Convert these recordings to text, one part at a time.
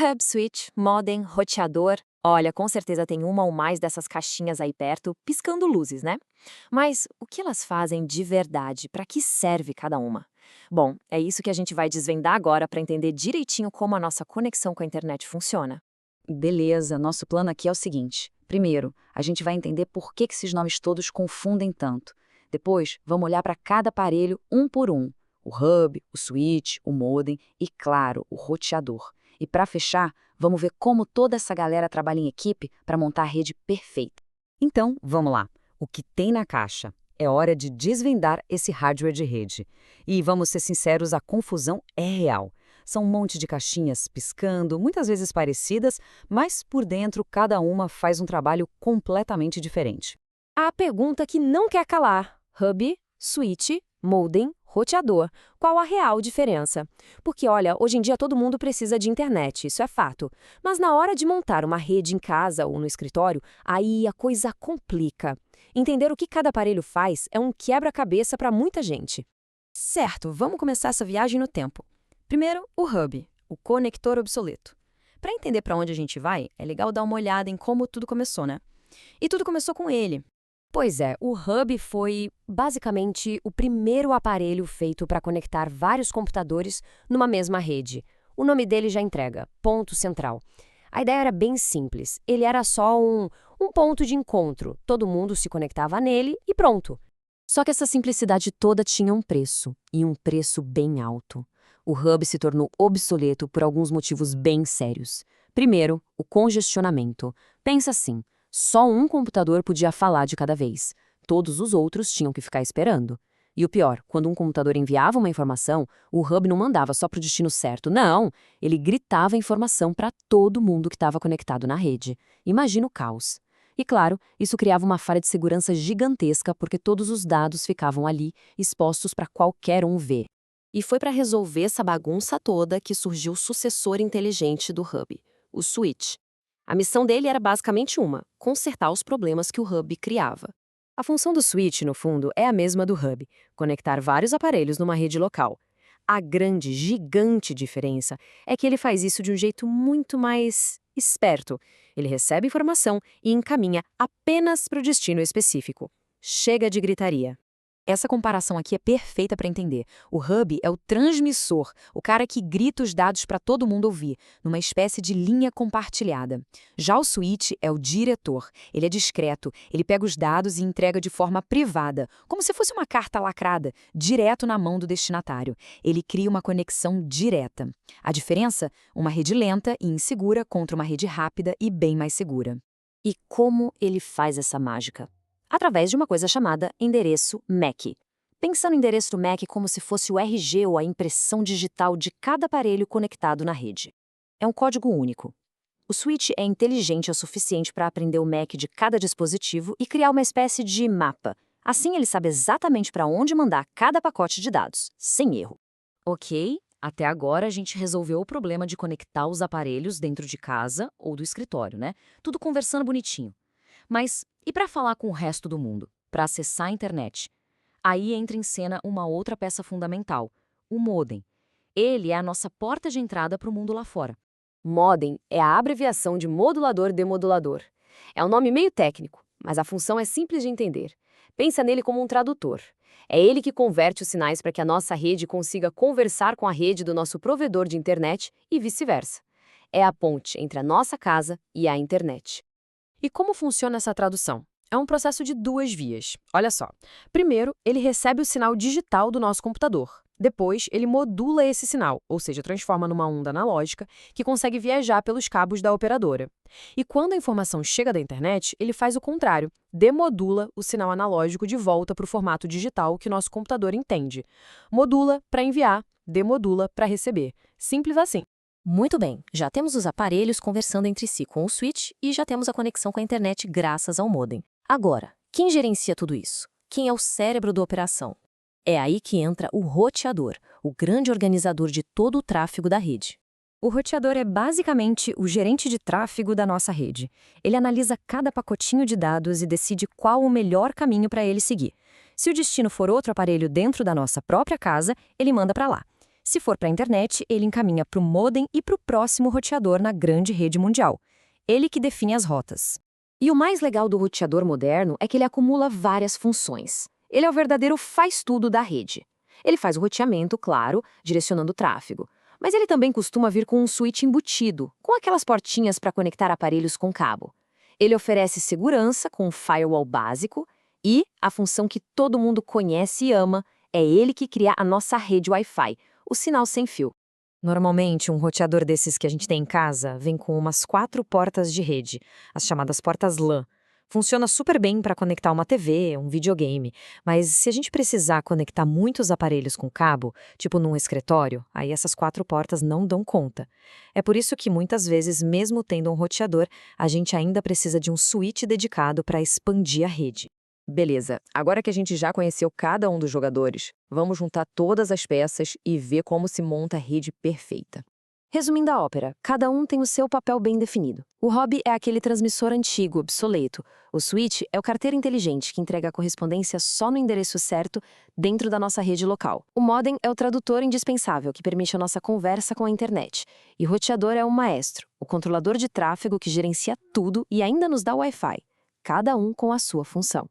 Hub, switch, modem, roteador. Olha, com certeza tem uma ou mais dessas caixinhas aí perto, piscando luzes, né? Mas o que elas fazem de verdade? Para que serve cada uma? Bom, é isso que a gente vai desvendar agora para entender direitinho como a nossa conexão com a internet funciona. Beleza, nosso plano aqui é o seguinte. Primeiro, a gente vai entender por que esses nomes todos confundem tanto. Depois, vamos olhar para cada aparelho um por um. O hub, o switch, o modem e, claro, o roteador. E para fechar, vamos ver como toda essa galera trabalha em equipe para montar a rede perfeita. Então, vamos lá. O que tem na caixa? É hora de desvendar esse hardware de rede. E vamos ser sinceros, a confusão é real. São um monte de caixinhas piscando, muitas vezes parecidas, mas por dentro cada uma faz um trabalho completamente diferente. A pergunta que não quer calar: hub, switch, modem, roteador. Qual a real diferença? Porque, olha, hoje em dia todo mundo precisa de internet, isso é fato. Mas na hora de montar uma rede em casa ou no escritório, aí a coisa complica. Entender o que cada aparelho faz é um quebra-cabeça para muita gente. Certo, vamos começar essa viagem no tempo. Primeiro, o hub, o conector obsoleto. Para entender para onde a gente vai, é legal dar uma olhada em como tudo começou, né? E tudo começou com ele. Pois é, o hub foi basicamente o primeiro aparelho feito para conectar vários computadores numa mesma rede. O nome dele já entrega, ponto central. A ideia era bem simples, ele era só um ponto de encontro, todo mundo se conectava nele e pronto. Só que essa simplicidade toda tinha um preço, e um preço bem alto. O hub se tornou obsoleto por alguns motivos bem sérios. Primeiro, o congestionamento. Pensa assim, só um computador podia falar de cada vez. Todos os outros tinham que ficar esperando. E o pior, quando um computador enviava uma informação, o hub não mandava só para o destino certo, não. Ele gritava a informação para todo mundo que estava conectado na rede. Imagina o caos. E claro, isso criava uma falha de segurança gigantesca porque todos os dados ficavam ali, expostos para qualquer um ver. E foi para resolver essa bagunça toda que surgiu o sucessor inteligente do hub, o switch. A missão dele era basicamente uma: consertar os problemas que o hub criava. A função do switch, no fundo, é a mesma do hub: conectar vários aparelhos numa rede local. A grande, gigante diferença é que ele faz isso de um jeito muito mais esperto. Ele recebe informação e encaminha apenas para o destino específico. Chega de gritaria. Essa comparação aqui é perfeita para entender. O hub é o transmissor, o cara que grita os dados para todo mundo ouvir, numa espécie de linha compartilhada. Já o switch é o diretor. Ele é discreto, ele pega os dados e entrega de forma privada, como se fosse uma carta lacrada, direto na mão do destinatário. Ele cria uma conexão direta. A diferença? Uma rede lenta e insegura contra uma rede rápida e bem mais segura. E como ele faz essa mágica? Através de uma coisa chamada endereço MAC. Pensa no endereço MAC como se fosse o RG ou a impressão digital de cada aparelho conectado na rede. É um código único. O switch é inteligente o suficiente para aprender o MAC de cada dispositivo e criar uma espécie de mapa. Assim, ele sabe exatamente para onde mandar cada pacote de dados, sem erro. Ok, até agora a gente resolveu o problema de conectar os aparelhos dentro de casa ou do escritório, né? Tudo conversando bonitinho. Mas e para falar com o resto do mundo? Para acessar a internet? Aí entra em cena uma outra peça fundamental, o modem. Ele é a nossa porta de entrada para o mundo lá fora. Modem é a abreviação de modulador-demodulador. É um nome meio técnico, mas a função é simples de entender. Pensa nele como um tradutor. É ele que converte os sinais para que a nossa rede consiga conversar com a rede do nosso provedor de internet e vice-versa. É a ponte entre a nossa casa e a internet. E como funciona essa tradução? É um processo de duas vias. Olha só. Primeiro, ele recebe o sinal digital do nosso computador. Depois, ele modula esse sinal, ou seja, transforma numa onda analógica que consegue viajar pelos cabos da operadora. E quando a informação chega da internet, ele faz o contrário, demodula o sinal analógico de volta para o formato digital que o nosso computador entende. Modula para enviar, demodula para receber. Simples assim. Muito bem, já temos os aparelhos conversando entre si com o switch e já temos a conexão com a internet graças ao modem. Agora, quem gerencia tudo isso? Quem é o cérebro da operação? É aí que entra o roteador, o grande organizador de todo o tráfego da rede. O roteador é basicamente o gerente de tráfego da nossa rede. Ele analisa cada pacotinho de dados e decide qual o melhor caminho para ele seguir. Se o destino for outro aparelho dentro da nossa própria casa, ele manda para lá. Se for para a internet, ele encaminha para o modem e para o próximo roteador na grande rede mundial. Ele que define as rotas. E o mais legal do roteador moderno é que ele acumula várias funções. Ele é o verdadeiro faz-tudo da rede. Ele faz o roteamento, claro, direcionando o tráfego. Mas ele também costuma vir com um switch embutido, com aquelas portinhas para conectar aparelhos com cabo. Ele oferece segurança com um firewall básico e a função que todo mundo conhece e ama é ele que cria a nossa rede Wi-Fi, o sinal sem fio. Normalmente, um roteador desses que a gente tem em casa vem com umas 4 portas de rede, as chamadas portas LAN. Funciona super bem para conectar uma TV, um videogame, mas se a gente precisar conectar muitos aparelhos com cabo, tipo num escritório, aí essas 4 portas não dão conta. É por isso que muitas vezes, mesmo tendo um roteador, a gente ainda precisa de um switch dedicado para expandir a rede. Beleza, agora que a gente já conheceu cada um dos jogadores, vamos juntar todas as peças e ver como se monta a rede perfeita. Resumindo a ópera, cada um tem o seu papel bem definido. O hub é aquele transmissor antigo, obsoleto. O switch é o carteiro inteligente que entrega a correspondência só no endereço certo dentro da nossa rede local. O modem é o tradutor indispensável que permite a nossa conversa com a internet. E o roteador é o maestro, o controlador de tráfego que gerencia tudo e ainda nos dá Wi-Fi. Cada um com a sua função.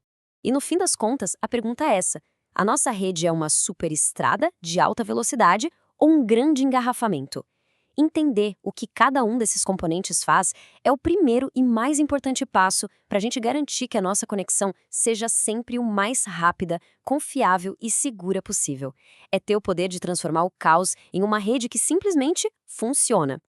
E no fim das contas, a pergunta é essa: a nossa rede é uma superestrada de alta velocidade ou um grande engarrafamento? Entender o que cada um desses componentes faz é o primeiro e mais importante passo para a gente garantir que a nossa conexão seja sempre o mais rápida, confiável e segura possível. É ter o poder de transformar o caos em uma rede que simplesmente funciona.